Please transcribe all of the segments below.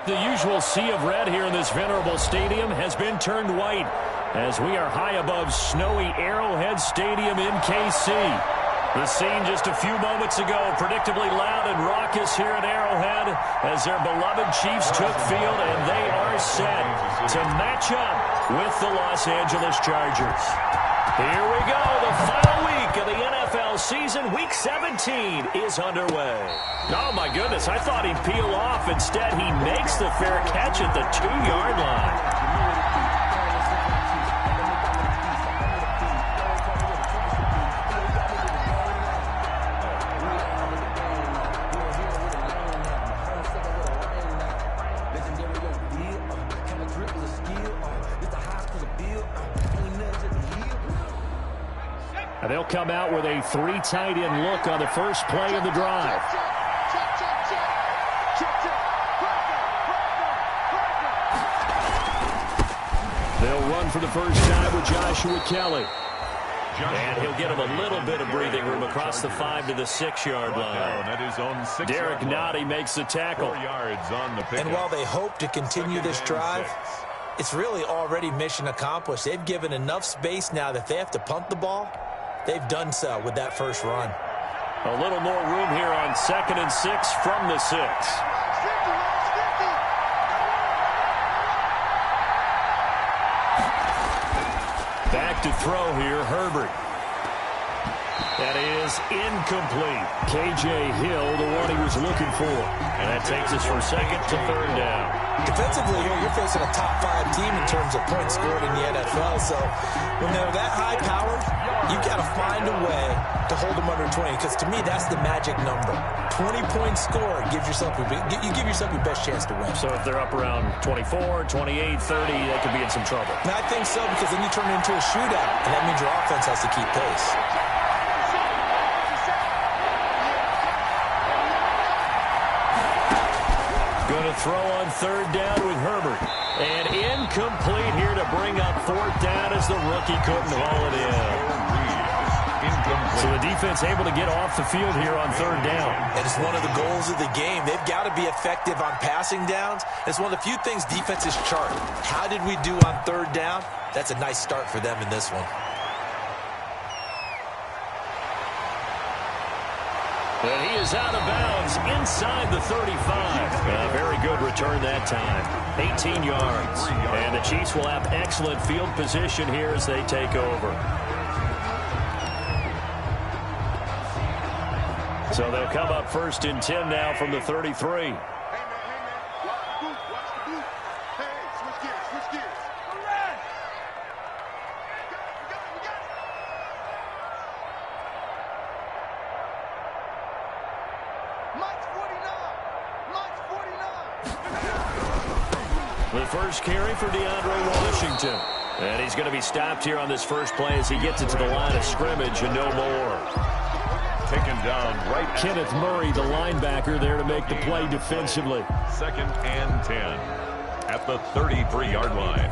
The usual sea of red here in this venerable stadium has been turned white as we are high above snowy Arrowhead Stadium in KC. The scene just a few moments ago, predictably loud and raucous here at Arrowhead as their beloved Chiefs took field, and they are set to match up with the Los Angeles Chargers. Here we go. The final week of the NFL season, Week 17, is underway. Oh, my goodness. I thought he'd peel off. Instead, he makes the fair catch at the 2-yard line. They'll come out with a 3 tight end look on the first play of the drive. They'll run for the first time with Joshua Kelly. And he'll get him a little bit of breathing room across the 5 to the 6-yard line. Derek Nottie makes the tackle. And while they hope to continue this drive, it's really already mission accomplished. They've given enough space now that they have to punt the ball. They've done so with that first run. A little more room here on 2nd and 6 from the 6. Back to throw here, Herbert. That is incomplete. K.J. Hill, the one he was looking for. And that takes us from 2nd to 3rd down. Defensively here, you're facing a top 5 team in terms of points scored in the NFL. So when they're that high powered, you've got to find a way to hold them under 20. Because to me, that's the magic number. 20 points scored, you give yourself your best chance to win. So if they're up around 24, 28, 30, they could be in some trouble. And I think so, because then you turn it into a shootout. And that means your offense has to keep pace. Going to throw on 3rd down with Herbert. And incomplete here to bring up 4th down as the rookie couldn't haul it in. So the defense able to get off the field here on 3rd down. And it's one of the goals of the game. They've got to be effective on passing downs. It's one of the few things defenses chart. How did we do on 3rd down? That's a nice start for them in this one. And he is out of bounds inside the 35. A very good return that time. 18 yards. And the Chiefs will have excellent field position here as they take over. So they'll come up 1st and 10 now from the 33. The first carry for DeAndre Washington. And he's going to be stopped here on this first play as he gets it to the line of scrimmage and no more. Taken down right. Kenneth Murray, the linebacker, there to make the play defensively. 2nd and 10 at the 33-yard line.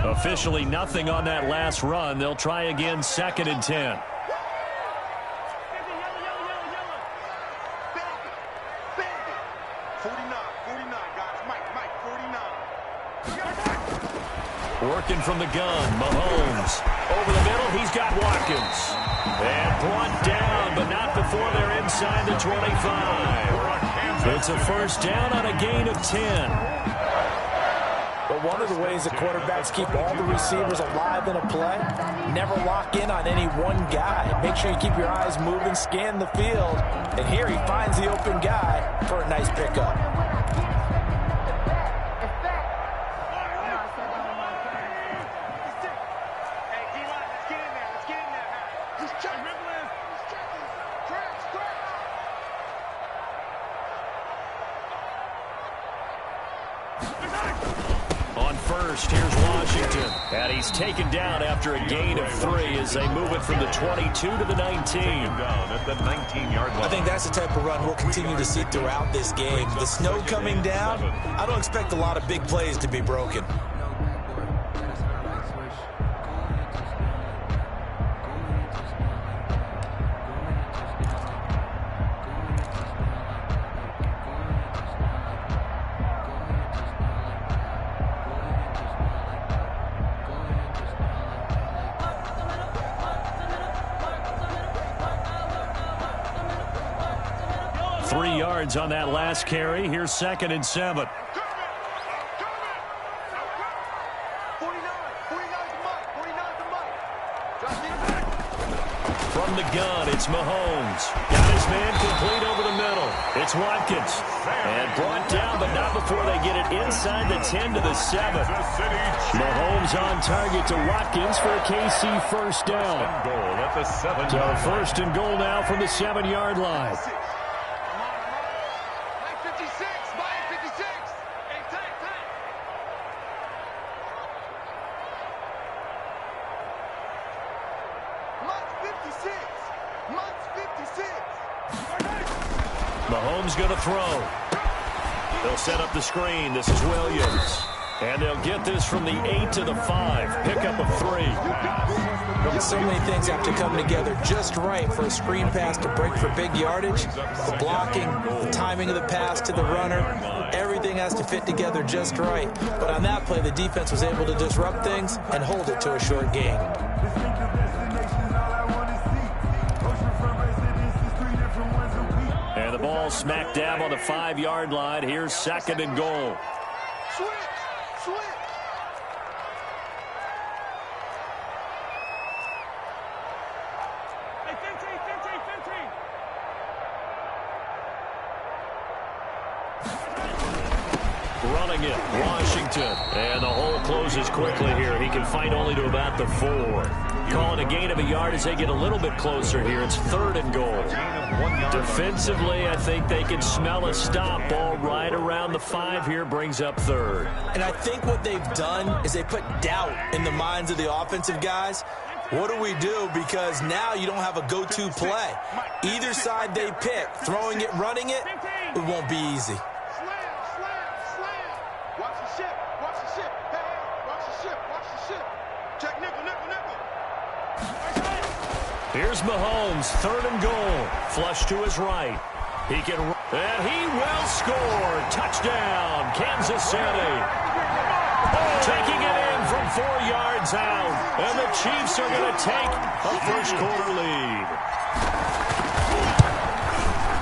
Officially nothing on that last run. They'll try again 2nd and 10. Working from the gun, Mahomes. Over the middle, he's got Watkins. And brought down, but not before they're inside the 25. It's a first down on a gain of 10. But one of the ways the quarterbacks keep all the receivers alive in a play, never lock in on any one guy. Make sure you keep your eyes moving, scan the field. And here he finds the open guy for a nice pickup. On first, here's Washington. And he's taken down after a gain of 3 as they move it from the 22 to the 19. Down at the 19-yard line. I think that's the type of run we'll continue to see throughout this game. The snow coming down, I don't expect a lot of big plays to be broken. 3 yards on that last carry. Here's 2nd and 7. From the gun, it's Mahomes. Got his man complete over the middle. It's Watkins. And brought down, but not before they get it inside the 10 to the 7. Mahomes on target to Watkins for a KC first down. So 1st and goal now from the 7-yard line. Mahomes going to throw. They'll set up the screen. This is Williams. And they'll get this from the 8 to the 5. Pickup of 3. So many things have to come together just right for a screen pass to break for big yardage. The blocking, the timing of the pass to the runner, everything has to fit together just right. But on that play, the defense was able to disrupt things and hold it to a short gain. And the ball smack dab on the 5-yard line. Here's 2nd and goal. Running it, Washington. And the hole closes quickly here. He can fight only to about the 4. Calling a gain of a yard as they get a little bit closer here. It's 3rd and goal. Defensively, I think they can smell a stop. Ball right around the 5 here, brings up 3rd. And I think what they've done is they put doubt in the minds of the offensive guys. What do we do? Because now you don't have a go-to play. Either side they pick, throwing it, running it, it won't be easy. Here's Mahomes, 3rd and goal. Flush to his right. He can, and he will score. Touchdown, Kansas City. Taking it in from 4 yards out. And the Chiefs are going to take a first-quarter lead.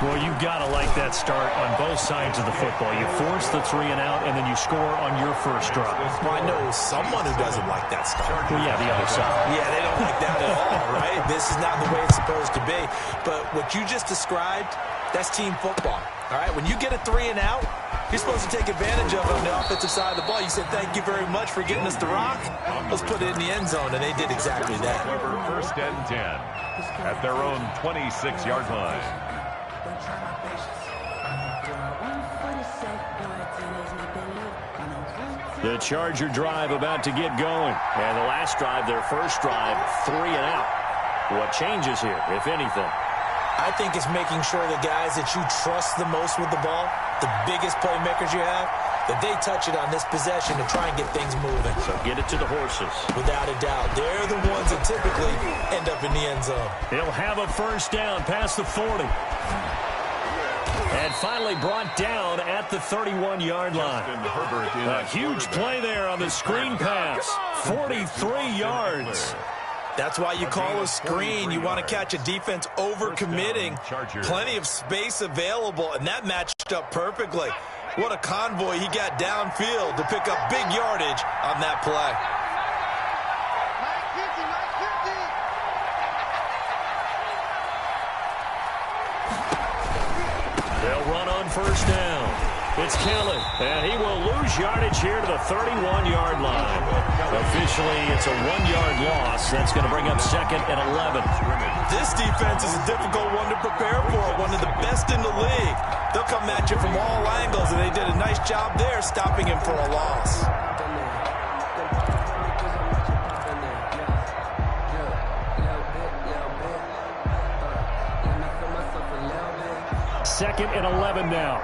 Well, you've got to like that start on both sides of the football. You force the 3 and out, and then you score on your first drive. Well, I know someone who doesn't like that start. Well, yeah, the other side. Yeah, they don't like that at all, right? This is not the way it's supposed to be. But what you just described, that's team football, all right? When you get a 3 and out, you're supposed to take advantage of it on the offensive side of the ball. You said, thank you very much for getting us the rock. Let's put it in the end zone, and they did exactly that. 1st and 10 at their own 26-yard line. The Charger drive about to get going. And the last drive, their first drive, 3 and out. What changes here, if anything? I think it's making sure the guys that you trust the most with the ball, the biggest playmakers you have, that they touch it on this possession to try and get things moving. So get it to the horses. Without a doubt. They're the ones that typically end up in the end zone. He'll have a first down past the 40. And finally brought down at the 31-yard line. A huge play there on the screen pass. 43 yards. That's why you call a screen. You want to catch a defense over-committing. Plenty of space available, and that matched up perfectly. What a convoy he got downfield to pick up big yardage on that play. They'll run on first down. It's Kelly, and he will lose yardage here to the 31-yard line. Officially, it's a 1-yard loss. That's going to bring up 2nd and 11. This defense is a difficult one to prepare for, one of the best in the league. They'll come at you from all angles, and they did a nice job there stopping him for a loss. Second and 11 now.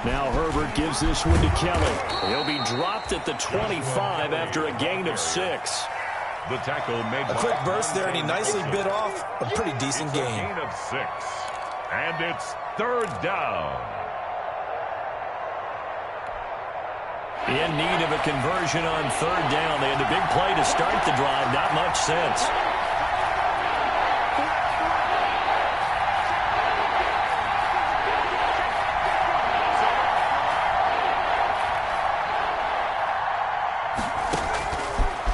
Now Herbert gives this one to Kelly. He'll be dropped at the 25 after a gain of 6. The tackle made a quick burst there, and he nicely bit off a pretty decent gain. Gain of 6. And it's 3rd down. In need of a conversion on third down. They had a big play to start the drive. Not much sense.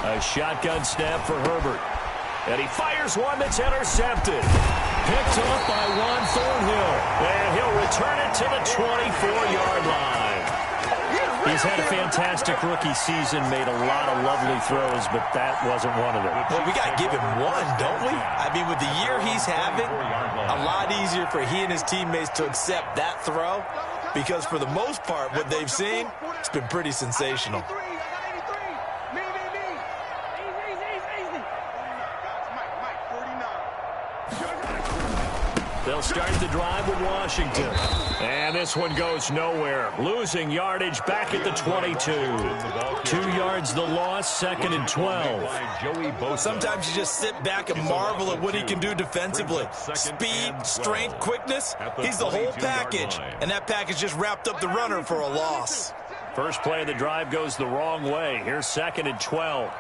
A shotgun snap for Herbert. And he fires one that's intercepted. Picked off by Juan Thornhill. And he'll return it to the 24-yard line. He's had a fantastic rookie season, made a lot of lovely throws, but that wasn't one of them. Well, we got to give him one, don't we? I mean, with the year he's having, a lot easier for he and his teammates to accept that throw because for the most part, what they've seen, it's been pretty sensational. They'll start the drive with Washington. And this one goes nowhere. Losing yardage back at the 22. 2 yards the loss, second and 12. Sometimes you just sit back and marvel at what he can do defensively. Speed, strength, quickness, he's the whole package. And that package just wrapped up the runner for a loss. First play of the drive goes the wrong way. Here's second and 12.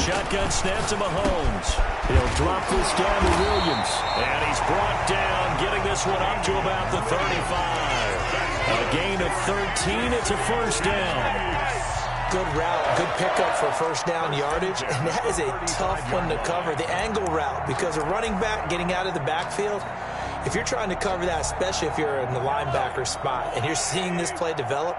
Shotgun snap to Mahomes. He'll drop this down to Williams. And he's brought down, getting this one up to about the 35. A gain of 13. It's a first down. Good route, good pickup for first down yardage. And that is a tough one to cover, the angle route, because a running back getting out of the backfield, if you're trying to cover that, especially if you're in the linebacker spot and you're seeing this play develop,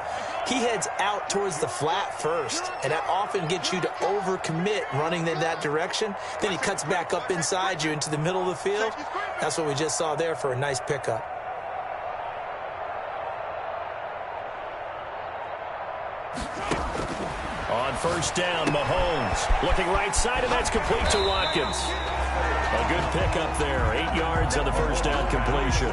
he heads out towards the flat first, and that often gets you to overcommit running in that direction. Then he cuts back up inside you into the middle of the field. That's what we just saw there for a nice pickup. On first down, Mahomes looking right side, and that's complete to Watkins. A good pickup there. 8 yards on the first down completion.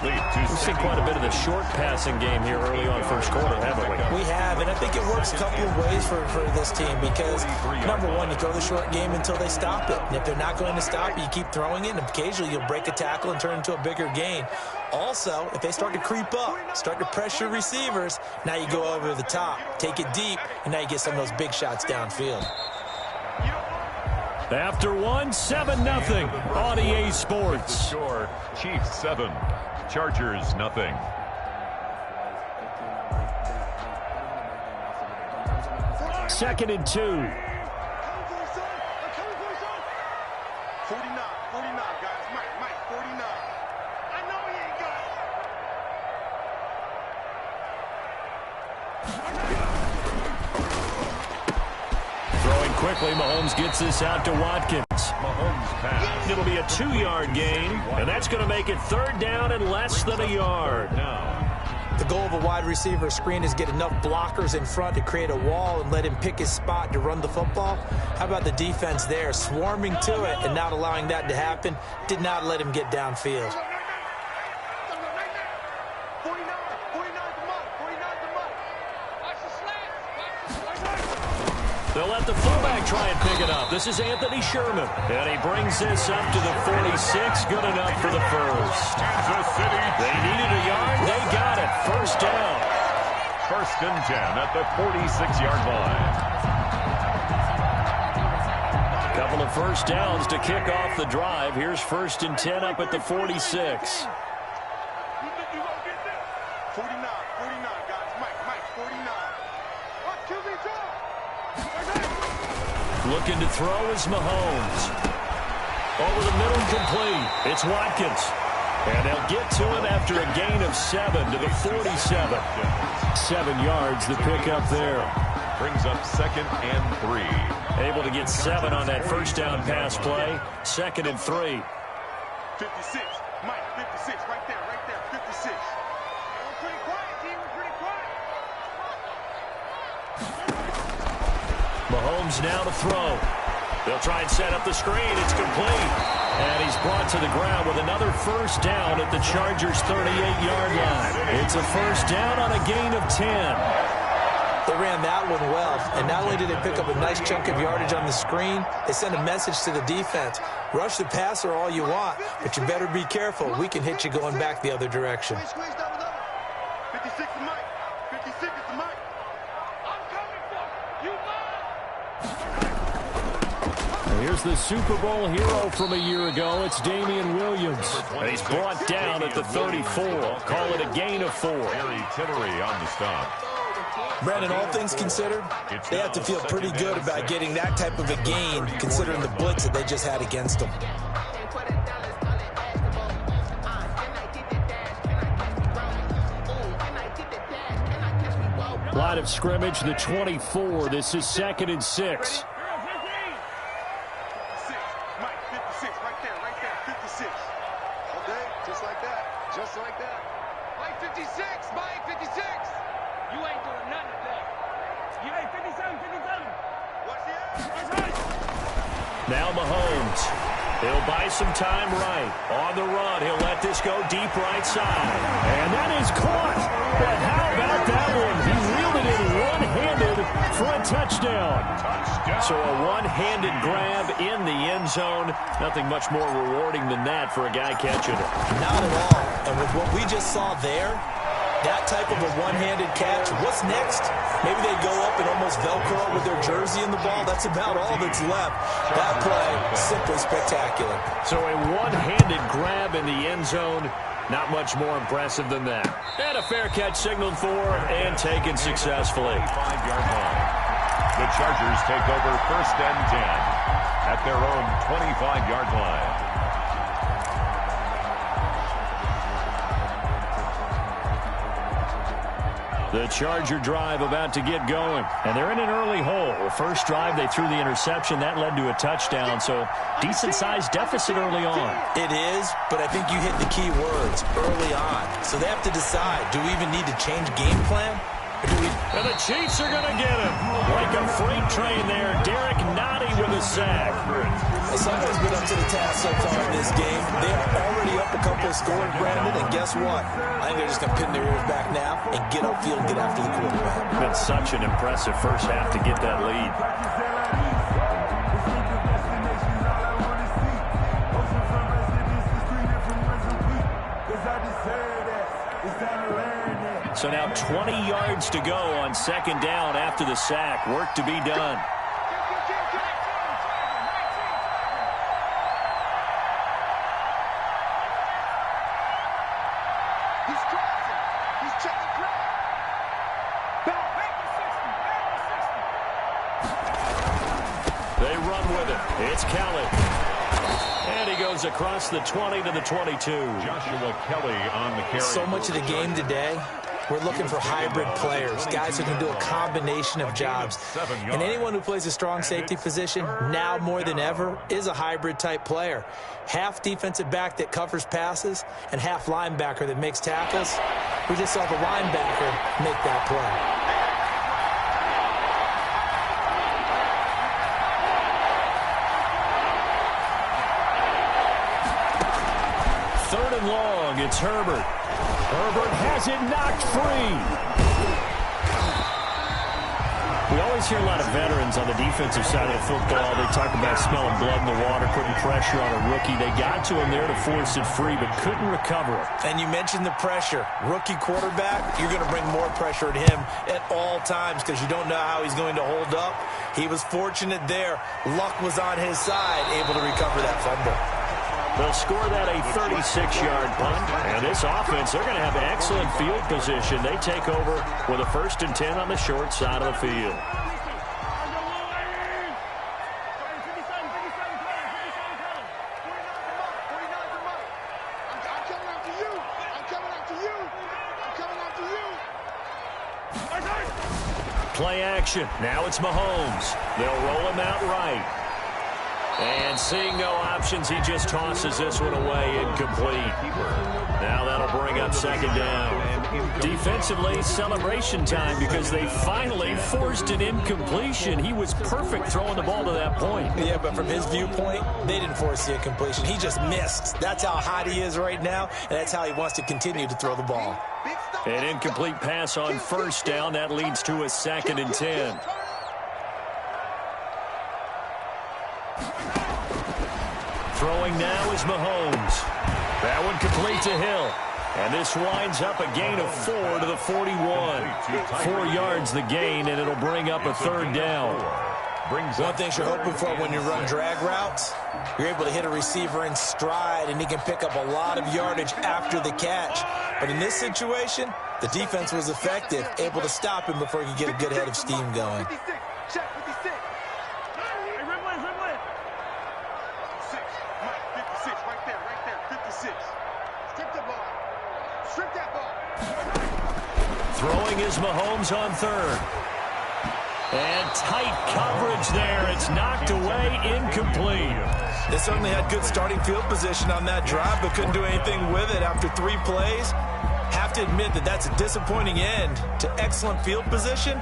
We've seen quite a bit of the short passing game here early on first quarter, haven't we? We have, and I think it works a couple of ways for this team because, number one, you throw the short game until they stop it. And if they're not going to stop it, you keep throwing it, and occasionally you'll break a tackle and turn into a bigger gain. Also, if they start to creep up, start to pressure receivers, now you go over the top, take it deep, and now you get some of those big shots downfield. After 7-0 on EA Sports. Score, Chiefs 7, Chargers 0. Second and 2. 49, guys. Mike, 49. I know he ain't got it. Throwing quickly, Mahomes gets this out to Watkins. Mahomes pass. It'll be a 2-yard gain, and that's going to make it third down and less than a yard. The goal of a wide receiver screen is get enough blockers in front to create a wall and let him pick his spot to run the football. How about the defense there, swarming to it and not allowing that to happen? Did not let him get downfield. They'll let the fullback try and pick it up. This is Anthony Sherman. And he brings this up to the 46. Good enough for the first. They needed a yard. They got it. First down. First and 10 at the 46-yard line. Couple of first downs to kick off the drive. Here's first and 10 up at the 46. 49, guys. Mike, 49. Watch QB2. Looking to throw is Mahomes. Over the middle, complete. It's Watkins. And they'll get to him after a gain of 7 to the 47. 7 yards, the pickup there. Brings up second and 3. Able to get 7 on that first down pass play. Second and 3. 56. Mike, 56. Right there. 56. We're pretty quiet, team. We're pretty quiet. Mahomes now to throw. They'll try and set up the screen. It's complete. And he's brought to the ground with another first down at the Chargers' 38-yard line. It's a first down on a gain of 10. They ran that one well, and not only did they pick up a nice chunk of yardage on the screen, they sent a message to the defense. Rush the passer all you want, but you better be careful. We can hit you going back the other direction. 56 to Mike. 56 to Mike. I'm coming for you. Here's the Super Bowl hero from a year ago. It's Damian Williams. He's brought down at the 34. Call it a gain of 4. Harry Tillery on the stop. Brandon, all things considered, they have to feel pretty good about getting that type of a gain, considering the blitz that they just had against them. Line of scrimmage, the 24. This is 2nd and 6. Mike, 56, right there, 56. Okay, just like that, Mike, 56, Mike, 56. You ain't doing nothing today. You ain't 57, 57. Watch the edge. Now Mahomes. He'll buy some time right. On the run, he'll let this go deep right side. And that is caught. But how about that one? He reeled it in one-handed for a touchdown. So a one-handed grab in the end zone. Nothing much more rewarding than that for a guy catching it. Not at all. And with what we just saw there, that type of a one-handed catch, what's next? Maybe they go up and almost Velcro with their jersey in the ball. That's about all that's left. That play, simply spectacular. So a one-handed grab in the end zone. Not much more impressive than that. And a fair catch signaled for and taken successfully. 5-yard line. The Chargers take over 1st and 10 at their own 25-yard line. The Charger drive about to get going. And they're in an early hole. The first drive, they threw the interception. That led to a touchdown. So decent-sized deficit early on. It is, but I think you hit the key words, early on. So they have to decide, do we even need to change game plan? Or do we... And the Chiefs are going to get him. Like a freight train there. Derek Nottie with a sack. Someone's been up to the task so far in this game. They're already up a couple of scores, Brandon, and guess what? I think they're just going to pin their ears back now and get upfield and get after the quarterback. Been such an impressive first half to get that lead. So now 20 yards to go on 2nd down after the sack. Work to be done. He's crossing. He's checking crowd. They run with it. It's Kelly. And he goes across the 20 to the 22. Joshua Kelly on the carry. So much of the game today, we're looking for hybrid players, guys who can do a combination of jobs. And anyone who plays a strong safety position, now more than ever, is a hybrid-type player. Half defensive back that covers passes and half linebacker that makes tackles. We just saw the linebacker make that play. Third and long, it's Herbert. Herbert has it knocked free. We always hear a lot of veterans on the defensive side of the football. They talk about smelling blood in the water, putting pressure on a rookie. They got to him there to force it free, but couldn't recover it. And you mentioned the pressure. Rookie quarterback, you're going to bring more pressure at him at all times because you don't know how he's going to hold up. He was fortunate there. Luck was on his side, able to recover that fumble. They'll score that a 36-yard punt. And this offense, they're going to have excellent field position. They take over with a 1st and 10 on the short side of the field. Play action. Now it's Mahomes. They'll roll him out right. And seeing no options, he just tosses this one away, incomplete. Now that'll bring up 2nd down. Defensively, celebration time because they finally forced an incompletion. He was perfect throwing the ball to that point. Yeah, but from his viewpoint, they didn't force the incompletion. He just missed. That's how hot he is right now, and that's how he wants to continue to throw the ball. Big stop. An incomplete pass on first down. That leads to a 2nd and 10. Throwing now is Mahomes. That one complete to Hill. And this winds up a gain of 4 to the 41. 4 yards the gain, and it'll bring up a 3rd down. One thing you're hoping for when you run drag routes, you're able to hit a receiver in stride, and he can pick up a lot of yardage after the catch. But in this situation, the defense was effective, able to stop him before he could get a good head of steam going. 56. Check 56. Hey, Rimlin. 6. Mike, 56. Right there. 56. Strip the ball. Strip that ball. Throwing is Mahomes on 3rd. And tight coverage there. It's knocked away, incomplete. They certainly had good starting field position on that drive, but couldn't do anything with it after 3 plays. Have to admit that that's a disappointing end to excellent field position.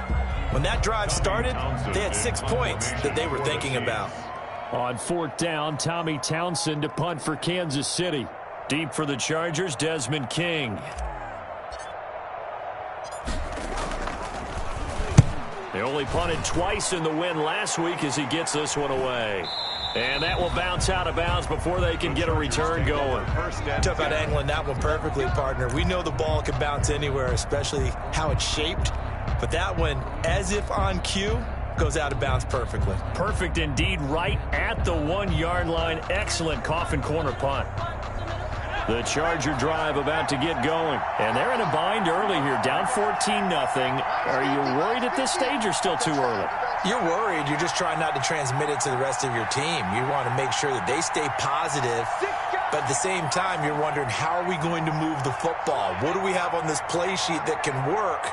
When that drive started, they had 6 points that they were thinking about. On 4th down, Tommy Townsend to punt for Kansas City. Deep for the Chargers, Desmond King. They only punted twice in the win last week as he gets this one away. And that will bounce out of bounds before they can get a return going. Talk about angling that one perfectly, partner. We know the ball can bounce anywhere, especially how it's shaped. But that one, as if on cue, goes out of bounds perfectly. Perfect indeed, right at the 1-yard line. Excellent coffin corner punt. The Charger drive about to get going. And they're in a bind early here, down 14-0. Are you worried at this stage or still too early? You're worried. You're just trying not to transmit it to the rest of your team. You want to make sure that they stay positive. But at the same time, you're wondering, how are we going to move the football? What do we have on this play sheet that can work?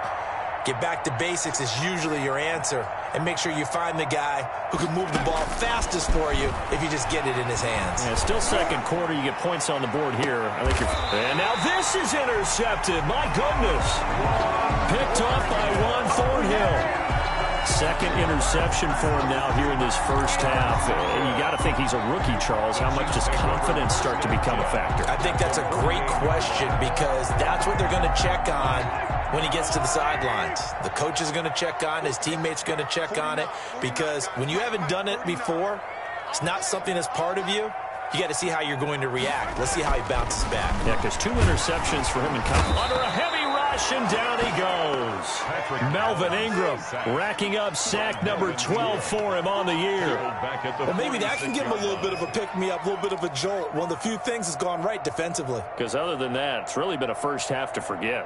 Get back to basics is usually your answer. And make sure you find the guy who can move the ball fastest for you if you just get it in his hands. Yeah, still 2nd quarter. You get points on the board here. And now this is intercepted. My goodness. Picked off by Juan Thornhill. 2nd interception for him now here in this first half. And you got to think he's a rookie, Charles. How much does confidence start to become a factor? I think that's a great question, because that's what they're going to check on when he gets to the sidelines. The coach is going to check on, his teammates going to check on it, because when you haven't done it before, it's not something that's part of you. You got to see how you're going to react. Let's see how he bounces back. Yeah, because 2 interceptions for him in college. Under a heavy rush, and down he goes. Melvin Ingram racking up sack number 12 for him on the year. Well, maybe that can give him a little bit of a pick-me-up, a little bit of a jolt. One of the few things has gone right defensively. Because other than that, it's really been a first half to forget.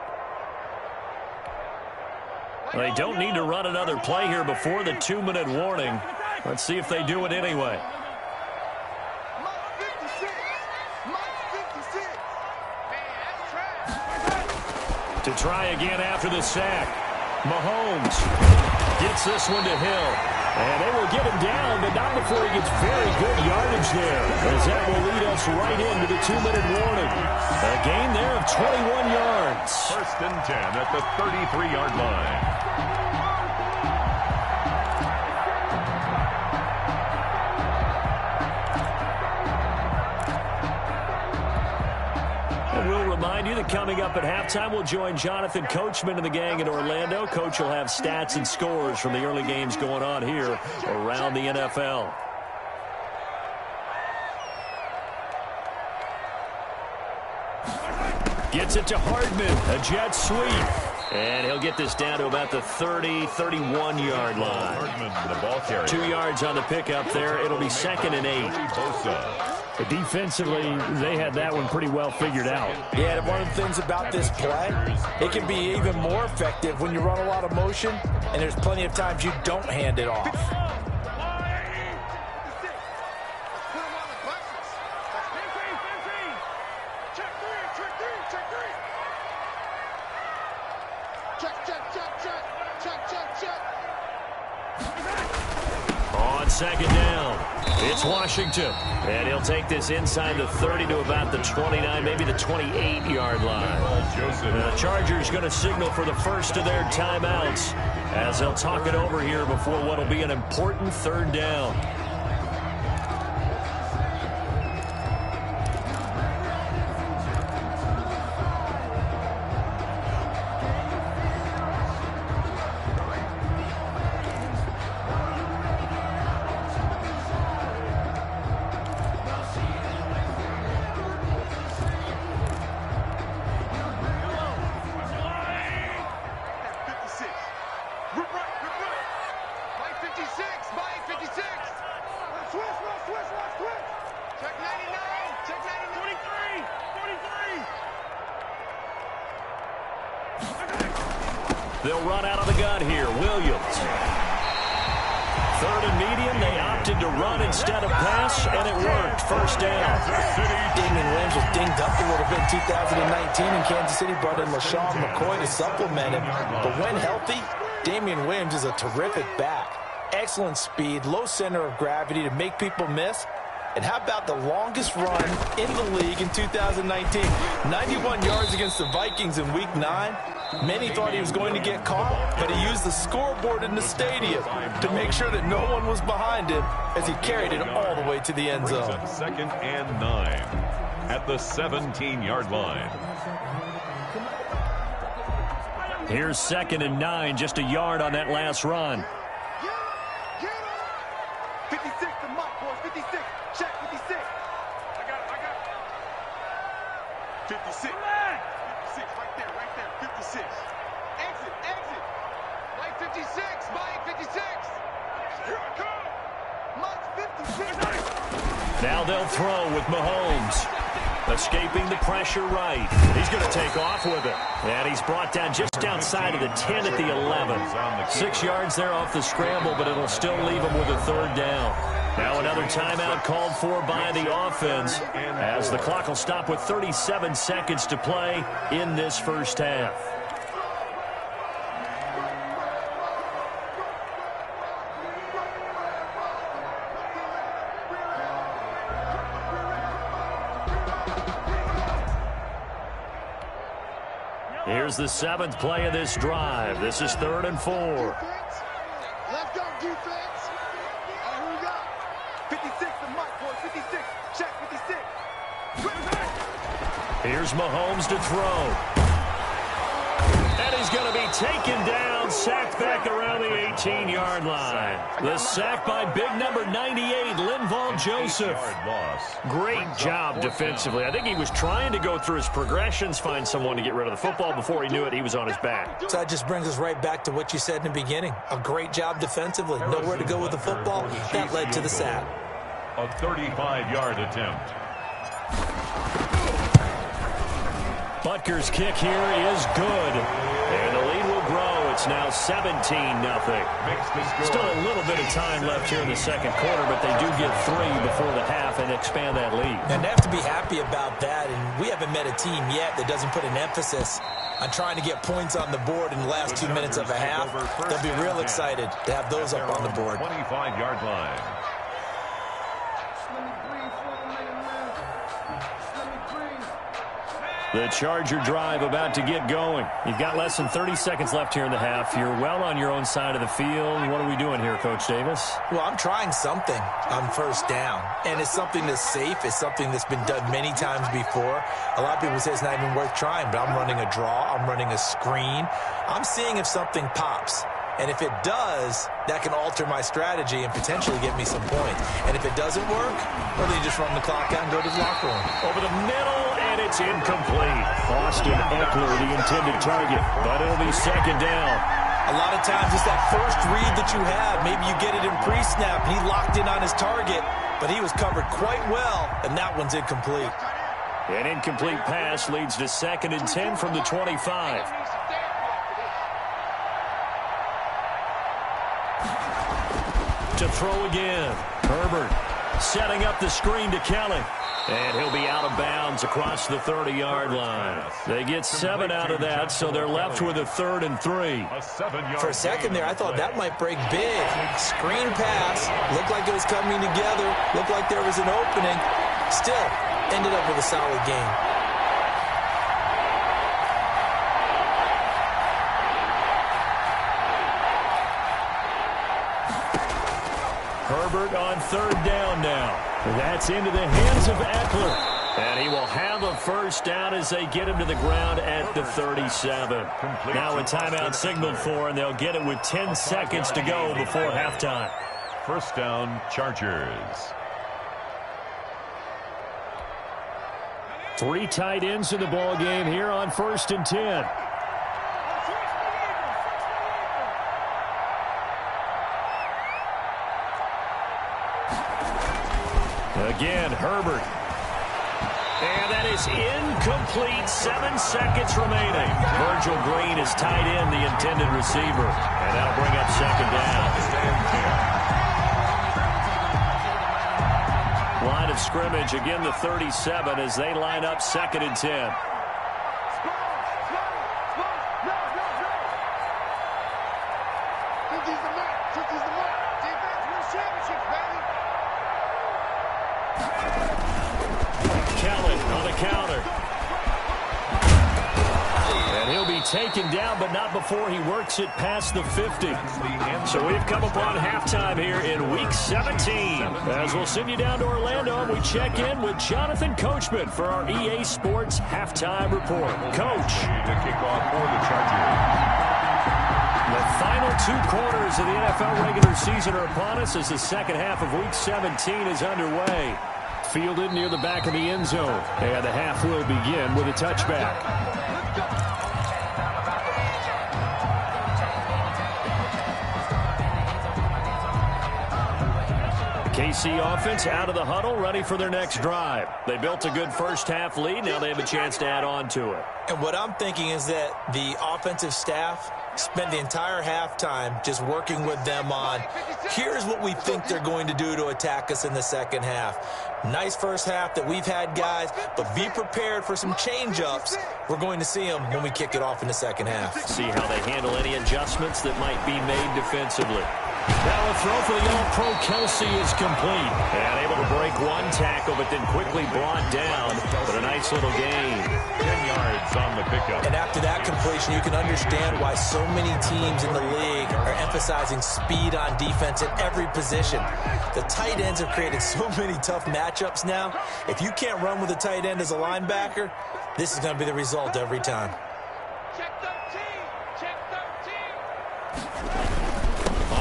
They don't need to run another play here before the 2-minute warning. Let's see if they do it anyway. To try again after the sack. Mahomes gets this one to Hill. And they will get him down, but not before he gets very good yardage there, as that will lead us right into the 2-minute warning. A gain there of 21 yards. 1st and 10 at the 33-yard line. We'll remind you that coming up at halftime, we'll join Jonathan Coachman and the gang in Orlando. Coach will have stats and scores from the early games going on here around the NFL. Gets it to Hardman, a jet sweep. And he'll get this down to about the 30, 31-yard line. Hardman, the ball carrier. 2 yards on the pickup there. It'll be 2nd and 8. But defensively, they had that one pretty well figured out. Yeah, and one of the things about this play, it can be even more effective when you run a lot of motion, and there's plenty of times you don't hand it off. On 2nd down, it's Washington. And he'll take this inside the 30 to about the 29, maybe the 28-yard line. The Chargers going to signal for the first of their timeouts as they'll talk it over here before what will be an important 3rd down. 56, my 56. Switch. Check 99, check 99. 43. They'll run out of the gun here. Williams. Third and medium. They opted to run instead of pass, and it worked. First down. Damian Williams was dinged up a little bit in 2019, and Kansas City brought in LaShawn McCoy to supplement him. But when healthy, Damian Williams is a terrific back. Excellent speed, low center of gravity to make people miss. And how about the longest run in the league in 2019? 91 yards against the Vikings in Week 9. Many thought he was going to get caught, but he used the scoreboard in the stadium to make sure that no one was behind him as he carried it all the way to the end zone. Second and 9 at the 17-yard line. Here's second and 9, just a yard on that last run. 56 to Mike, boys. 56. Check 56. I got it. 56. 56 right there. 56. Exit. Mike 56. Mike 56. Here I come. Mike 56. Now they'll throw with Mahomes. Escaping the pressure right. He's going to take off with it. And he's brought down just outside of the 10 at the 11. 6 yards there off the scramble, but it'll still leave him with a third down. Now another timeout called for by the offense as the clock will stop with 37 seconds to play in this first half. Here's the 7th play of this drive. This is 3rd and 4. Let's go, defense. All right, who we got? 56 to Mike, boys. 56. Check 56. Here's Mahomes to throw. And he's going to be taken down, sacked back around the 18-yard line. The sack by big number 98, Linval Joseph. Great job defensively. I think he was trying to go through his progressions, find someone to get rid of the football. Before he knew it, he was on his back. So that just brings us right back to what you said in the beginning. A great job defensively. Nowhere to go with the football. That led to the sack. A 35-yard attempt. Butker's kick here is good. And the lead will grow. It's now 17-0. Still a little bit of time left here in the second quarter, but they do get 3 before the half and expand that lead. And they have to be happy about that. And we haven't met a team yet that doesn't put an emphasis on trying to get points on the board in the last 2 minutes of a half. They'll be real excited to have those up on the board. 25-yard line. The Charger drive about to get going. You've got less than 30 seconds left here in the half. You're well on your own side of the field. What are we doing here, Coach Davis? Well, I'm trying something on first down. And it's something that's safe. It's something that's been done many times before. A lot of people say it's not even worth trying, but I'm running a draw. I'm running a screen. I'm seeing if something pops. And if it does, that can alter my strategy and potentially get me some points. And if it doesn't work, well, then you just run the clock out and go to the locker room. Over the middle, and it's incomplete. Austin Eckler, the intended target, but it'll be second down. A lot of times it's that first read that you have. Maybe you get it in pre-snap. He locked in on his target, but he was covered quite well, and that one's incomplete. An incomplete pass leads to 2nd and 10 from the 25. To throw again. Herbert setting up the screen to Kelly. And he'll be out of bounds across the 30-yard line. They get 7 out of that, so they're left with a 3rd and 3. For a second there, I thought that might break big. Screen pass. Looked like it was coming together. Looked like there was an opening. Still, ended up with a solid game. Herbert on 3rd down now. That's into the hands of Eckler. And he will have a first down as they get him to the ground at the 37. Now a timeout signaled for, and they'll get it with 10 seconds to go before halftime. First down, Chargers. 3 tight ends in the ball game here on 1st and 10. Again, Herbert. And that is incomplete. 7 seconds remaining. Virgil Green is tied in, the intended receiver. And that'll bring up second down. Line of scrimmage, again the 37 as they line up 2nd and 10. Taken down, but not before he works it past the 50. So we've come upon halftime here in Week 17. As we'll send you down to Orlando, and we check in with Jonathan Coachman for our EA Sports Halftime Report. Coach. The kickoff for the Chargers. The final 2 quarters of the NFL regular season are upon us as the second half of Week 17 is underway. Fielded near the back of the end zone. And the half will begin with a touchback. KC offense out of the huddle, ready for their next drive. They built a good first half lead. Now they have a chance to add on to it. And what I'm thinking is that the offensive staff spent the entire halftime just working with them on, here's what we think they're going to do to attack us in the second half. Nice first half that we've had, guys, but be prepared for some change-ups. We're going to see them when we kick it off in the second half. See how they handle any adjustments that might be made defensively. Now a throw for the young pro Kelsey is complete. And able to break 1 tackle, but then quickly brought down. But a nice little gain. 10 yards on the pickup. And after that completion, you can understand why so many teams in the league are emphasizing speed on defense at every position. The tight ends have created so many tough matchups now. If you can't run with a tight end as a linebacker, this is going to be the result every time. Check 13. Check 13.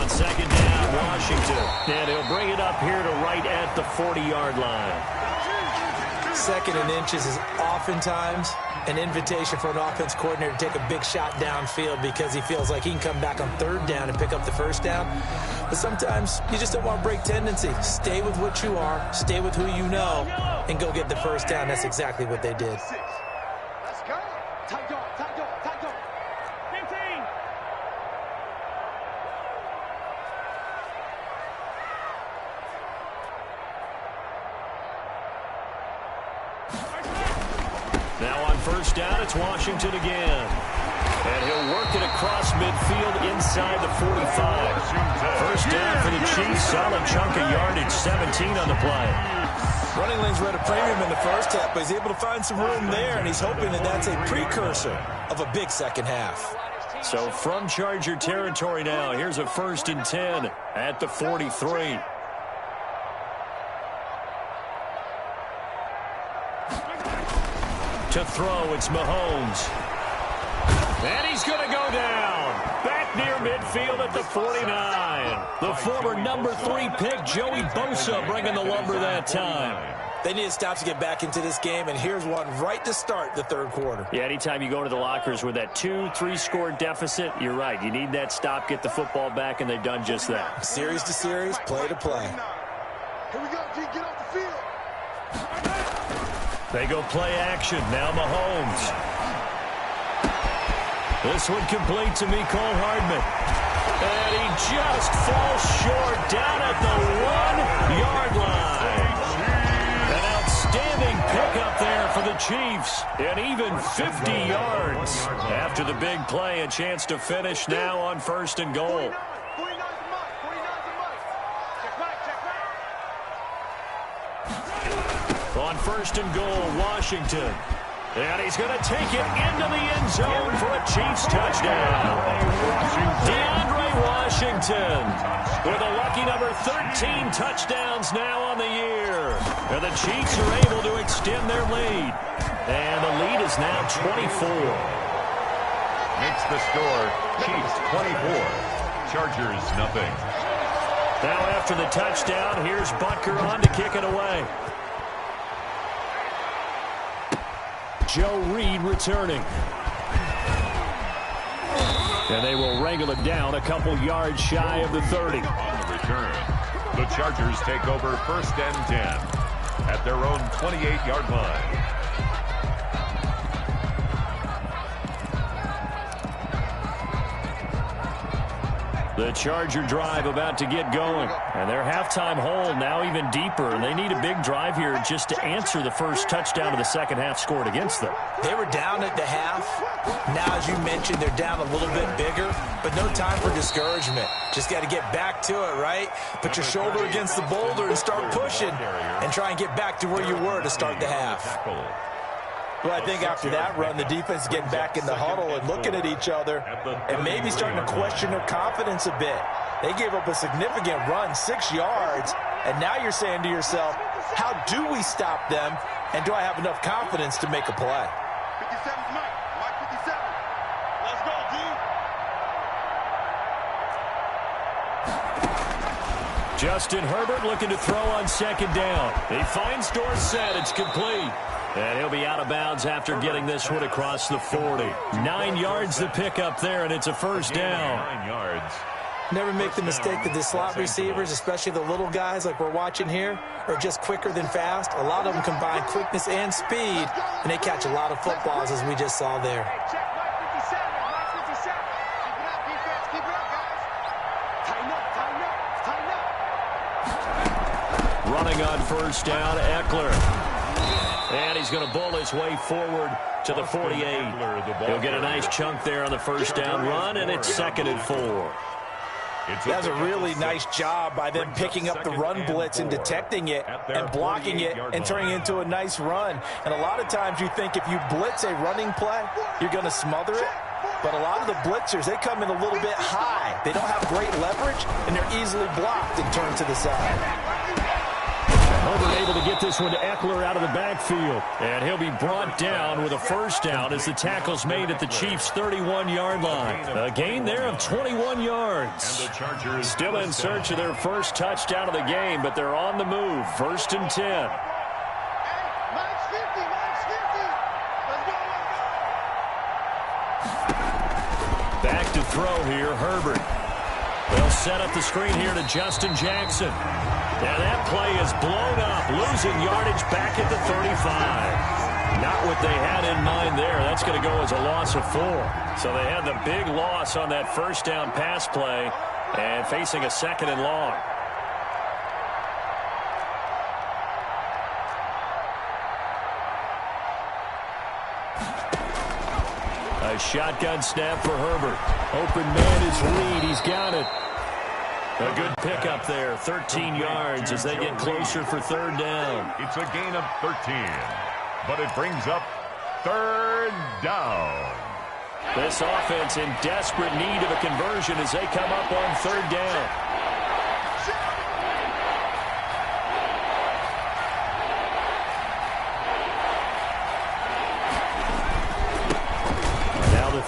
On second down, Washington. And he'll bring it up here to right at the 40-yard line. 2nd and inches is oftentimes an invitation for an offense coordinator to take a big shot downfield because he feels like he can come back on 3rd down and pick up the 1st down. But sometimes you just don't want to break tendency. Stay with what you are, stay with who you know, and go get the 1st down. That's exactly what they did. Let's go. Tight dog, tight dog, tight dog. 15. Now on 1st down, it's Washington again. And he'll work it across midfield inside the 45. 1st down for the Chiefs. Solid chunk of yardage, 17 on the play. Running lanes were at a premium in the first half, but he's able to find some room there, and he's hoping that that's a precursor of a big second half. So from Charger territory now, here's a 1st and 10 at the 43. To throw, it's Mahomes. And he's going to go down. Back near midfield at the 49. The former number 3 pick, Joey Bosa, bringing the lumber that time. They need to stop to get back into this game, and here's one right to start the 3rd quarter. Yeah, anytime you go to the lockers with that 2-3 score deficit, you're right. You need that stop, get the football back, and they've done just that. Series to series, play to play. Here we go, G. Get off the field. They go play action. Now Mahomes. This one complete to Mecole Hardman. And he just falls short down at the 1-yard line. An outstanding pickup there for the Chiefs. And even 50 yards. After the big play, a chance to finish now on 1st and goal. 49's a must. 49's a must. Check back, check back. On 1st and goal, Washington. And he's going to take it into the end zone for a Chiefs touchdown. DeAndre Washington with a lucky number 13 touchdowns now on the year. And the Chiefs are able to extend their lead. And the lead is now 24. Makes the score Chiefs 24, Chargers nothing. Now after the touchdown, here's Butker on to kick it away. Joe Reed returning. And they will wrangle it down a couple yards shy of the 30. On the return, the Chargers take over 1st and 10. at their own 28-yard line. The Charger drive about to get going. And their halftime hole now even deeper. And they need a big drive here just to answer the first touchdown of the second half scored against them. They were down at the half. Now, as you mentioned, they're down a little bit bigger. But no time for discouragement. Just got to get back to it, right? Put your shoulder against the boulder and start pushing. And try and get back to where you were to start the half. Well, I think after that run, the defense is getting back in the huddle and looking at each other and maybe starting to question their confidence a bit. They gave up a significant run, 6 yards, and now you're saying to yourself, how do we stop them, and do I have enough confidence to make a play? 57's Mike. Mike 57. Let's go, D. Justin Herbert looking to throw on second down. He finds Dorsett. It's complete. And he'll be out of bounds after getting this one across the 40. 9 yards the pickup there, and it's a first down. 9 yards. Never make the mistake that the slot receivers, especially the little guys like we're watching here, are just quicker than fast. A lot of them combine quickness and speed, and they catch a lot of footballs, as we just saw there. Check Mike 57. Mike 57. Keep it up, defense. Keep it up, guys. Tighten up, tighten up, tighten up. Running on first down, Eckler. And he's going to bull his way forward to the 48. He'll get a nice chunk there on the first down run, and it's 2nd and 4. That's a really nice job by them picking up the run blitz and detecting it and blocking it and turning it into a nice run. And a lot of times you think if you blitz a running play, you're going to smother it. But a lot of the blitzers, they come in a little bit high. They don't have great leverage, and they're easily blocked and turned to the side. Herbert able to get this one to Eckler out of the backfield. And he'll be brought down with a first down as the tackle's made at the Chiefs' 31-yard line. A gain there of 21 yards. Still in search of their first touchdown of the game, but they're on the move. 1st and 10. Hey, Mike's 50. Mike's 50. Let's go, let's go. Back to throw here, Herbert. They'll set up the screen here to Justin Jackson. And that play is blown up, losing yardage back at the 35. Not what they had in mind there. That's going to go as a loss of 4. So they had the big loss on that first down pass play and facing a 2nd and long. A shotgun snap for Herbert. Open man is Reed. He's got it. A good pickup there, 13 yards as they get closer for 3rd down. It's a gain of 13, but it brings up 3rd down. This offense in desperate need of a conversion as they come up on 3rd down.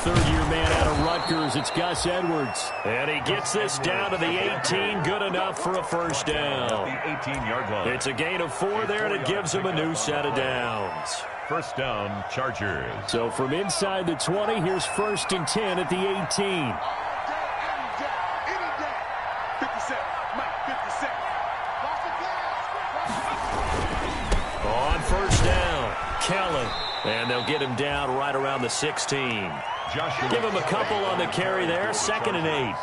Third-year man out of Rutgers, it's Gus Edwards. And he gets this down to the 18, good enough for a first down. The 18-yard line. It's a gain of 4 there, and it gives him a new set of downs. First down, Chargers. So from inside the 20, here's 1st and 10 at the 18. Any day. 57. Mike 57. Lost the pass. On first down, Kelly. And they'll get him down right around the 16. Give him a couple on the carry there, 2nd and 8.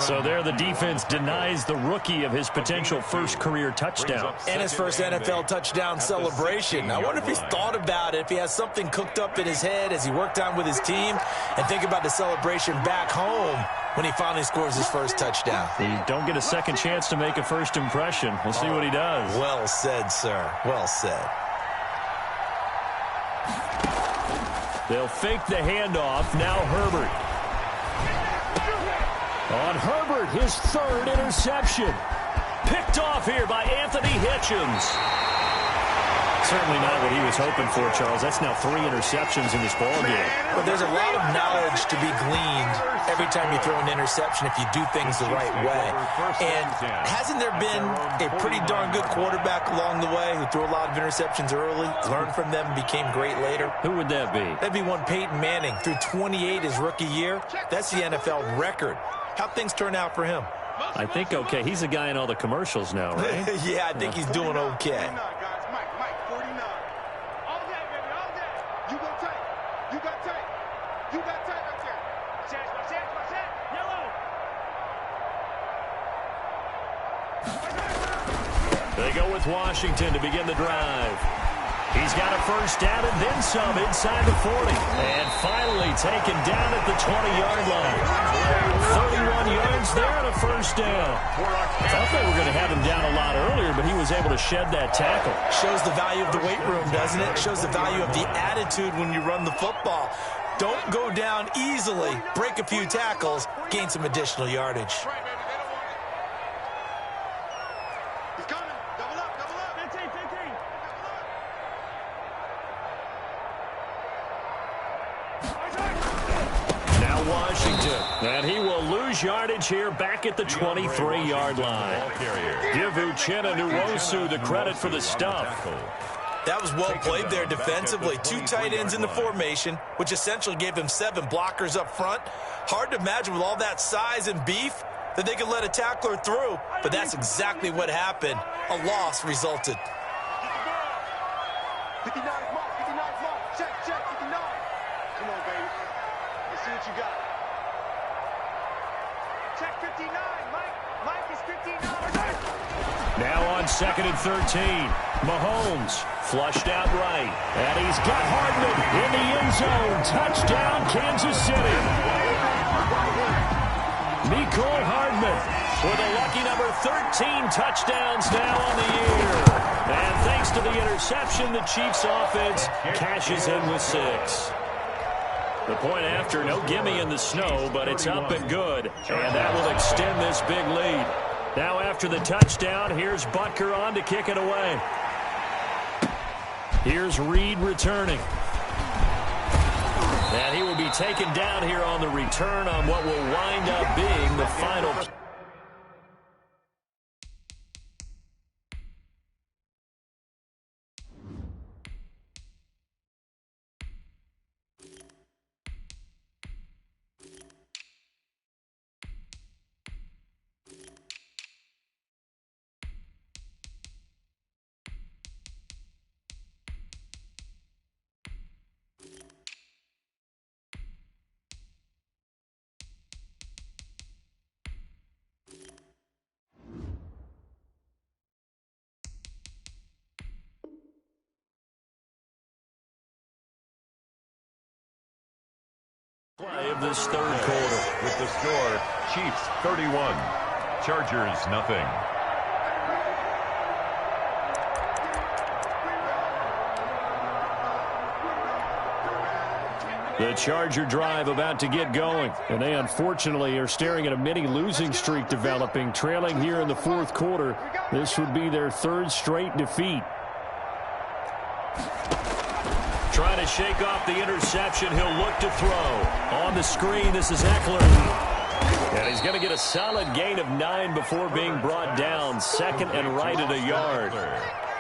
So there the defense denies the rookie of his potential first career touchdown. And his first NFL touchdown celebration. I wonder if he's thought about it, if he has something cooked up in his head as he worked on with his team, and think about the celebration back home when he finally scores his first touchdown. You don't get a second chance to make a first impression. We'll see what he does. Well said, sir. Well said. They'll fake the handoff. Now Herbert. On Herbert, his 3rd interception. Picked off here by Anthony Hitchens. Certainly not what he was hoping for, Charles. That's now 3 interceptions in this ballgame. But there's a lot of knowledge to be gleaned every time you throw an interception if you do things the right way. And hasn't there been a pretty darn good quarterback along the way who threw a lot of interceptions early, learned from them, and became great later? Who would that be? That'd be one Peyton Manning. Threw 28 his rookie year. That's the NFL record. How'd things turn out for him? I think okay. He's the guy in all the commercials now, right? Yeah, I think he's doing okay. They go with Washington to begin the drive. He's got a first down and then some inside the 40. And finally taken down at the 20-yard line. 31 yards there and a first down. Thought they were going to have him down a lot earlier, but he was able to shed that tackle. Shows the value of the weight room, doesn't it? Shows the value of the attitude when you run the football. Don't go down easily. Break a few tackles. Gain some additional yardage. He's coming. Double up, double up. 15, 15. Now Washington. And he will lose yardage here back at the 23-yard line. Give Uchenna Nwosu the credit for the stuff. That was well played there defensively. 2 tight ends in the formation, which essentially gave him 7 blockers up front. Hard to imagine with all that size and beef that they could let a tackler through, but that's exactly what happened. A loss resulted. 59 mark, 59 mark. Check, check, 59. Come on, baby. Let's see what you got. Check 59, Mike. Mike is 59. Now on 2nd and 13. Mahomes flushed out right. And he's got Hardman in the end zone. Touchdown, Kansas City. Mecole Hardman with a lucky number 13 touchdowns now on the year. And thanks to the interception, the Chiefs offense cashes in with 6. The point after, no gimme in the snow, but it's up and good. And that will extend this big lead. Now after the touchdown, here's Butker on to kick it away. Here's Reed returning. And he will be taken down here on the return on what will wind up being the final. Play of this third quarter. With the score, Chiefs 31, Chargers nothing. The Charger drive about to get going, and they unfortunately are staring at a mini losing streak developing, trailing here in the fourth quarter. This would be their 3rd straight defeat. Trying to shake off the interception. He'll look to throw. On the screen, this is Eckler. And he's going to get a solid gain of 9 before being brought down. 2nd and right at a yard.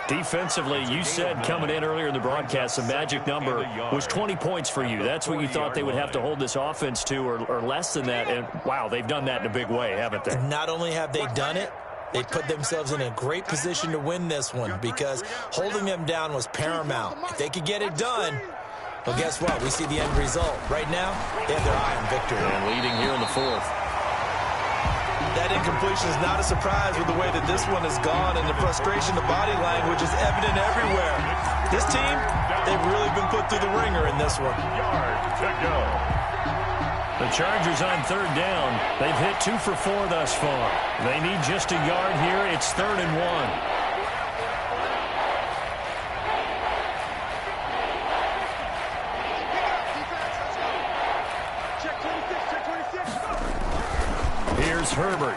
Defensively, you said coming in earlier in the broadcast, the magic number was 20 points for you. That's what you thought they would have to hold this offense to, or less than that. And, wow, they've done that in a big way, haven't they? Not only have they done it, they put themselves in a great position to win this one because holding them down was paramount. If they could get it done, well, guess what? We see the end result. Right now, they have their eye on victory. And leading here in the 4th. That incompletion is not a surprise with the way that this one has gone, and the frustration, the body language is evident everywhere. This team, they've really been put through the ringer in this one. Yard to go. The Chargers on 3rd down. They've hit 2 for 4 thus far. They need just a yard here. It's 3rd and 1. Here's Herbert.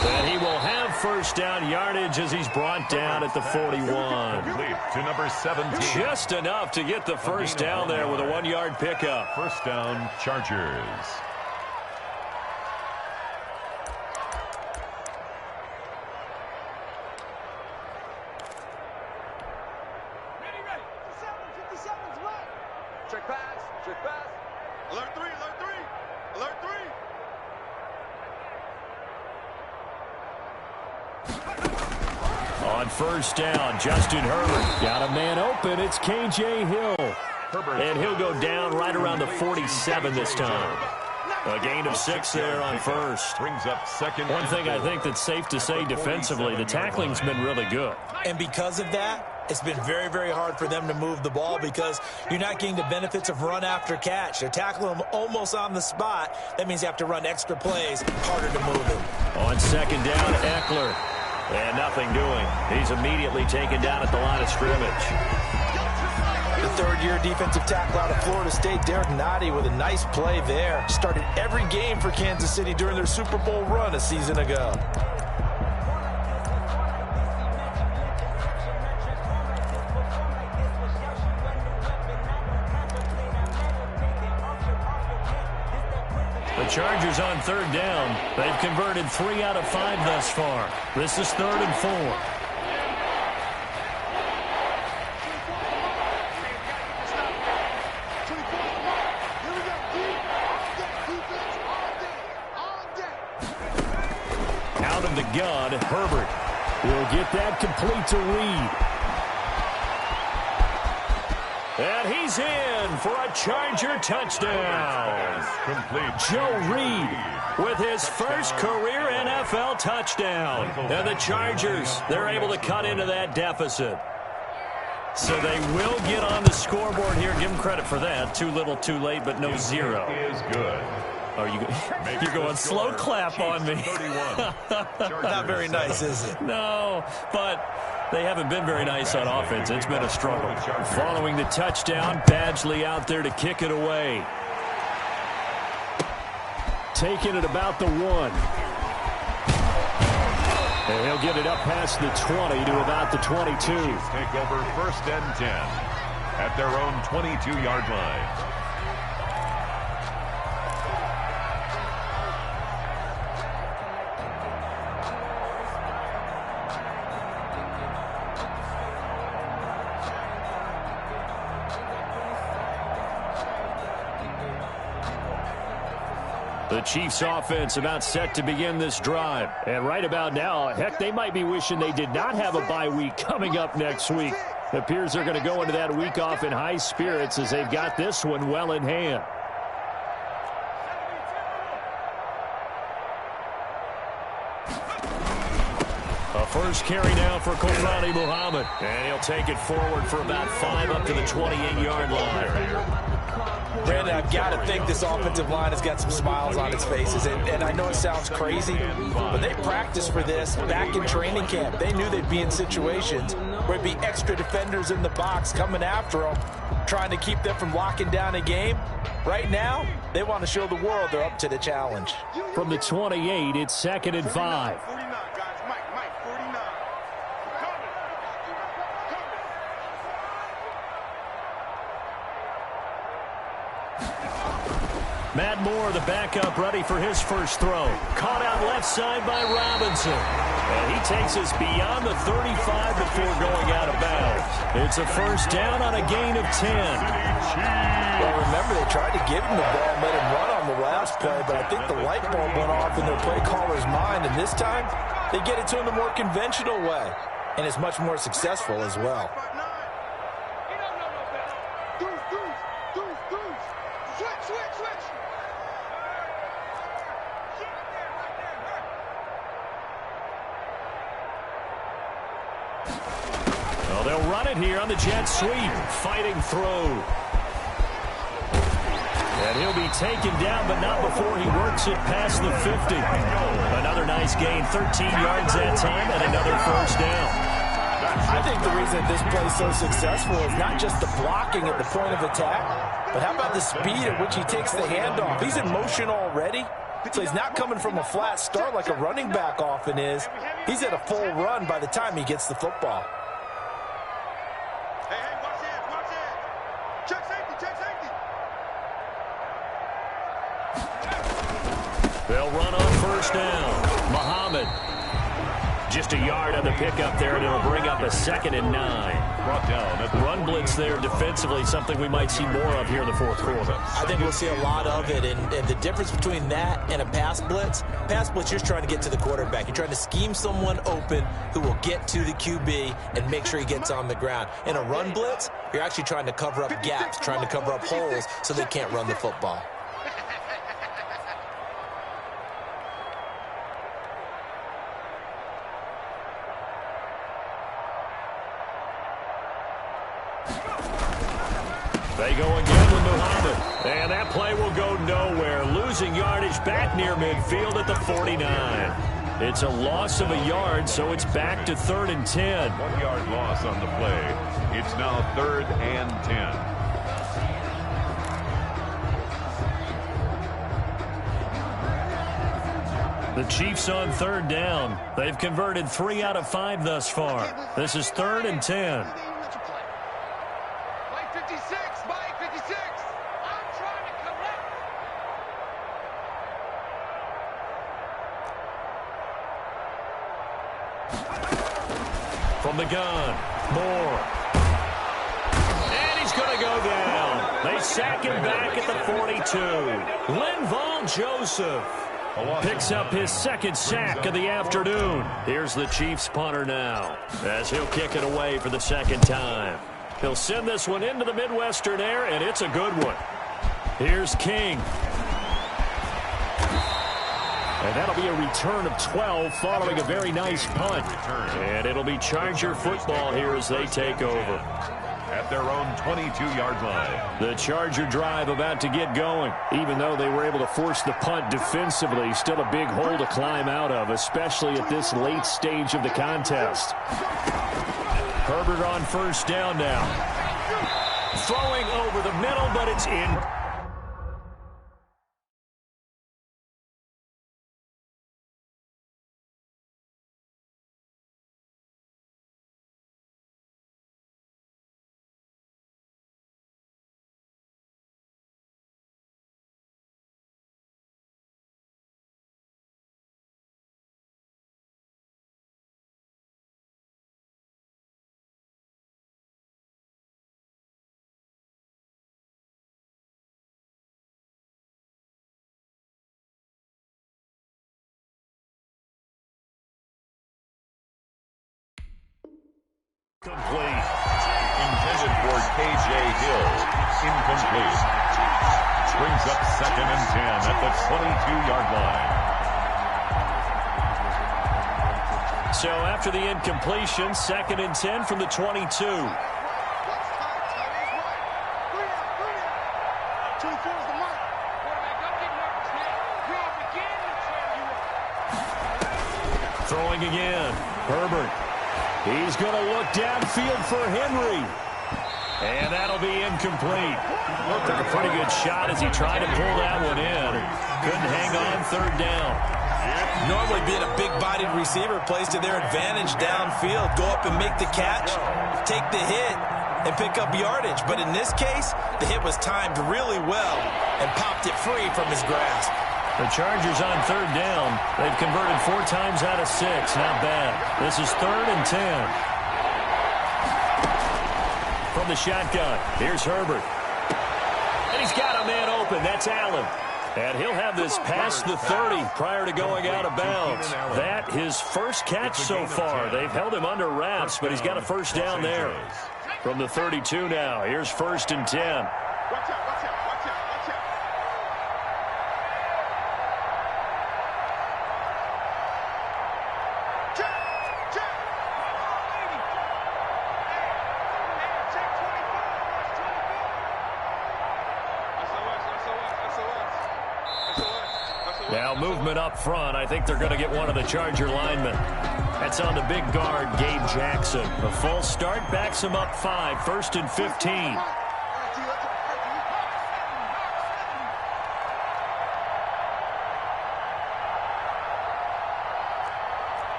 And he will have first down yardage as he's brought down at the 41. Complete to number 17. Just enough to get the first down there with a 1-yard pickup. First down, Chargers. Check pass, check pass. Alert 3, alert 3, alert 3. On first down, Justin Herbert got a man open. It's K.J. Hill. And he'll go down right around the 47 this time. A gain of 6 there on first. Brings up second. One thing I think that's safe to say defensively, the tackling's been really good. And because of that, it's been very, very hard for them to move the ball because you're not getting the benefits of run after catch. They're tackling them almost on the spot. That means you have to run extra plays, harder to move it. On second down, Eckler. And nothing doing. He's immediately taken down at the line of scrimmage. The third-year defensive tackle out of Florida State, Derek Nottie, with a nice play there. Started every game for Kansas City during their Super Bowl run a season ago. The Chargers on third down. They've converted 3 out of 5 thus far. This is 3rd and 4. Out of the gun, Herbert will get that complete to Reed. And he's in for a Charger touchdown. Joe Reed with his first career NFL touchdown. And the Chargers, they're able to cut into that deficit. So they will get on the scoreboard here. Give them credit for that. Too little, too late, but no 0. Is good. Oh, you're going slow clap on me. Not very nice, is it? No, but they haven't been very nice on offense. It's been a struggle. Following the touchdown, Badgley out there to kick it away. Taking it about the 1. And he'll get it up past the 20 to about the 22. Take over 1st and 10 at their own 22-yard line. The Chiefs offense about set to begin this drive. And right about now, heck, they might be wishing they did not have a bye week coming up next week. It appears they're going to go into that week off in high spirits as they've got this one well in hand. A first carry now for Kofani Muhammad. And he'll take it forward for about 5 up to the 28-yard line. Brandon, I've got to think this offensive line has got some smiles on its faces. And I know it sounds crazy, but they practiced for this back in training camp. They knew they'd be in situations where it'd be extra defenders in the box coming after them, trying to keep them from locking down a game. Right now, they want to show the world they're up to the challenge. From the 28, it's 2nd and 5. 49, guys. Mike, 49. Matt Moore, the backup, ready for his first throw. Caught out left side by Robinson. And he takes us beyond the 35 before going out of bounds. It's a first down on a gain of 10. Well, remember, they tried to give him the ball and let him run on the last play, but I think the light bulb went off in their play caller's mind, and this time they get it to him the more conventional way, and it's much more successful as well. Well, they'll run it here on the jet sweep. Fighting through. And he'll be taken down, but not before he works it past the 50. Another nice gain, 13 yards that time, and another first down. I think the reason this play is so successful is not just the blocking at the point of attack, but how about the speed at which he takes the handoff? He's in motion already, so he's not coming from a flat start like a running back often is. He's at a full run by the time he gets the football. Hey, watch it. Check safety. They'll run on first down. Muhammad. Just a yard on the pickup there, and it'll bring up a 2nd and 9. Brought down at the Run blitz there defensively, something we might see more of here in the fourth quarter. I think we'll see a lot of it, and the difference between that and a pass blitz, you're just trying to get to the quarterback. You're trying to scheme someone open who will get to the QB and make sure he gets on the ground. In a run blitz, you're actually trying to cover up gaps, trying to cover up holes so they can't run the football. They go again with Muhammad. And that play will go nowhere. Losing yardage back near midfield at the 49. It's a loss of a yard, so it's back to 3rd and 10. 1-yard loss on the play. It's now 3rd and 10. The Chiefs on 3rd down. They've converted 3 out of 5 thus far. This is 3rd and 10. Mike 56, Mike 56. I'm trying to collect. From the gun, Moore. And he's going to go down. They sack him back at the 42. Linval Joseph picks up his 2nd sack of the afternoon. Here's the Chiefs punter now, as he'll kick it away for the 2nd time. He'll send this one into the Midwestern air, and it's a good one. Here's King. And that'll be a return of 12 following a very nice punt. And it'll be Charger football here as they take over. At their own 22-yard line. The Charger drive about to get going. Even though they were able to force the punt defensively, still a big hole to climb out of, especially at this late stage of the contest. Herbert on 1st down now. Throwing over the middle, but it's in. Complete. Intended for K.J. Hill. Incomplete. Brings up 2nd and 10 at the 22-yard line. So after the incompletion, 2nd and 10 from the 22. Throwing again. Herbert. He's going to look downfield for Henry. And that'll be incomplete. Took a pretty good shot as he tried to pull that one in. Couldn't hang on 3rd down. Normally being a big-bodied receiver plays to their advantage downfield. Go up and make the catch, take the hit, and pick up yardage. But in this case, the hit was timed really well and popped it free from his grasp. The Chargers on 3rd down. They've converted 4 times out of 6. Not bad. This is 3rd and 10. From the shotgun, here's Herbert. And he's got a man open. That's Allen. And he'll have this past the 30 prior to going out of bounds. That his 1st catch so far. They've held him under wraps, but he's got a 1st down there. From the 32 now, here's 1st and 10. Watch out, watch out, watch out, watch out. Now movement up front. I think they're going to get one of the Charger linemen. That's on the big guard, Gabe Jackson. A false start backs him up 5. 1st and 15.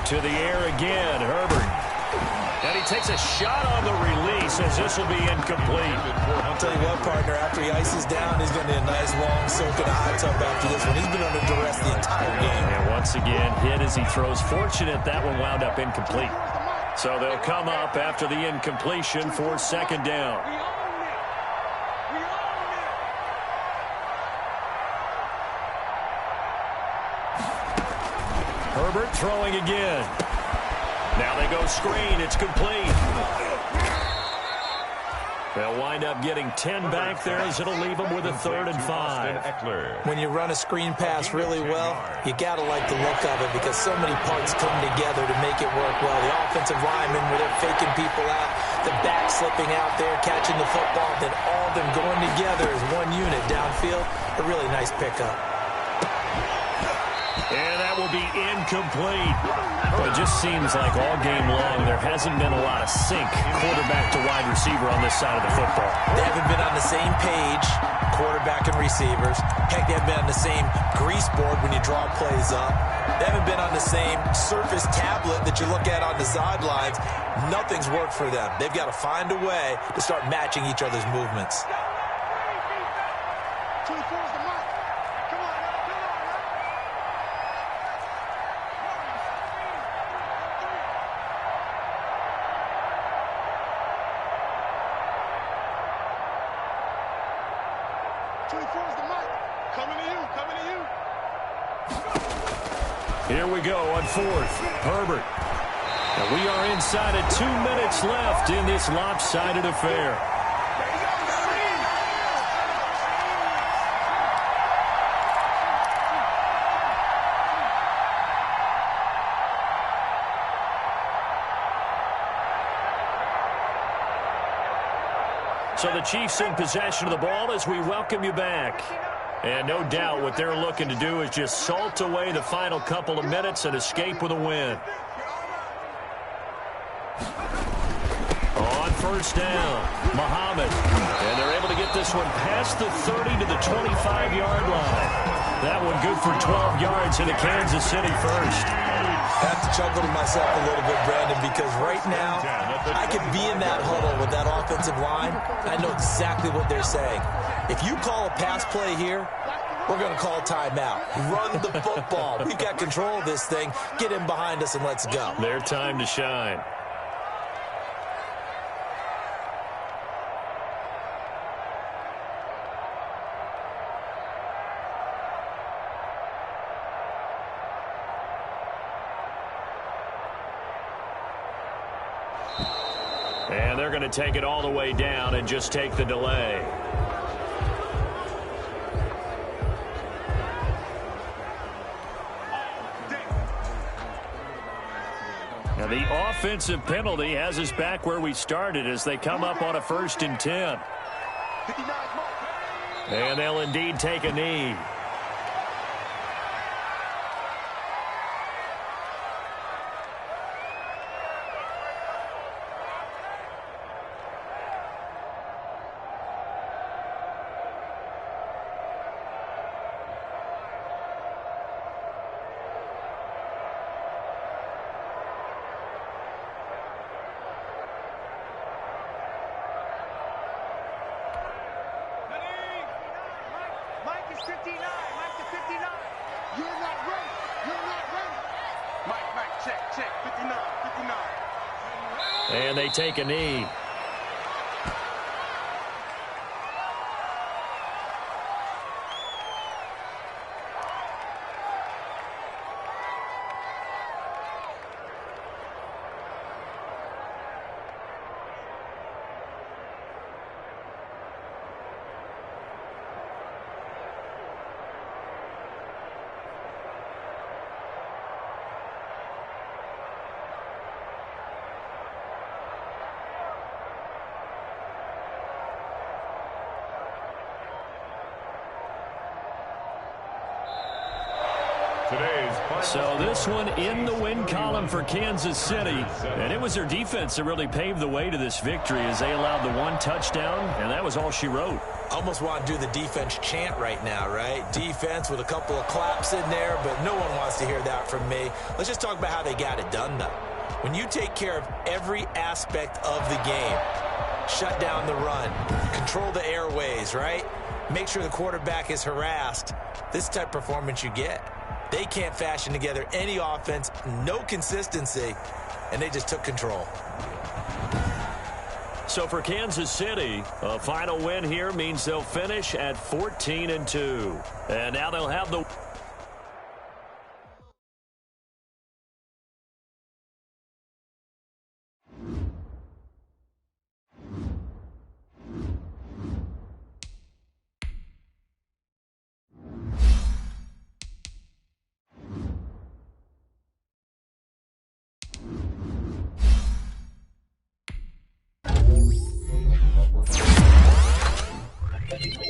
To the air again, Herbert. And he takes a shot on the release as this will be incomplete. I'll tell you what, partner, after he ices down, he's going to need a nice long soak in a hot tub after this one. He's been under duress the entire game. And once again, hit as he throws. Fortunate that one wound up incomplete. So they'll come up after the incompletion for 2nd down. Herbert throwing again. Now they go screen. It's complete. They'll wind up getting 10 back there as it'll leave them with a 3rd and 5. When you run a screen pass really well, you got to like the look of it because so many parts come together to make it work well. The offensive linemen, where they're faking people out, the back slipping out there, catching the football, then all of them going together as one unit downfield. A really nice pickup. And that will be incomplete. But it just seems like all game long there hasn't been a lot of sync quarterback to wide receiver on this side of the football. They haven't been on the same page, quarterback and receivers. Heck, they haven't been on the same grease board when you draw plays up. They haven't been on the same surface tablet that you look at on the sidelines. Nothing's worked for them. They've got to find a way to start matching each other's movements. 24 is the mark. Come on, come on. 24 is the mark. Coming to you, coming to you. Here we go on 4th. Herbert. And we are inside of 2 minutes left in this lopsided affair. So the Chiefs in possession of the ball as we welcome you back. And no doubt what they're looking to do is just salt away the final couple of minutes and escape with a win. On 1st down, Muhammad. And they're able to get this one past the 30 to the 25-yard line. That one good for 12 yards into Kansas City first. I have to chuckle to myself a little bit, Brandon, because right now I could be in that huddle with that offensive line. I know exactly what they're saying. If you call a pass play here, we're going to call a timeout. Run the football. We've got control of this thing. Get in behind us and let's go. Their time to shine. And they're going to take it all the way down and just take the delay. Now the offensive penalty has us back where we started as they come up on a 1st and 10. And they'll indeed take a knee. And they take a knee. So this one in the win column for Kansas City. And it was their defense that really paved the way to this victory as they allowed the 1 touchdown, and that was all she wrote. Almost want to do the defense chant right now, right? Defense with a couple of claps in there, but no one wants to hear that from me. Let's just talk about how they got it done, though. When you take care of every aspect of the game, shut down the run, control the airways, right? Make sure the quarterback is harassed. This type of performance you get. They can't fashion together any offense, no consistency, and they just took control. So for Kansas City, a final win here means they'll finish at 14-2. And now they'll have the... Ball.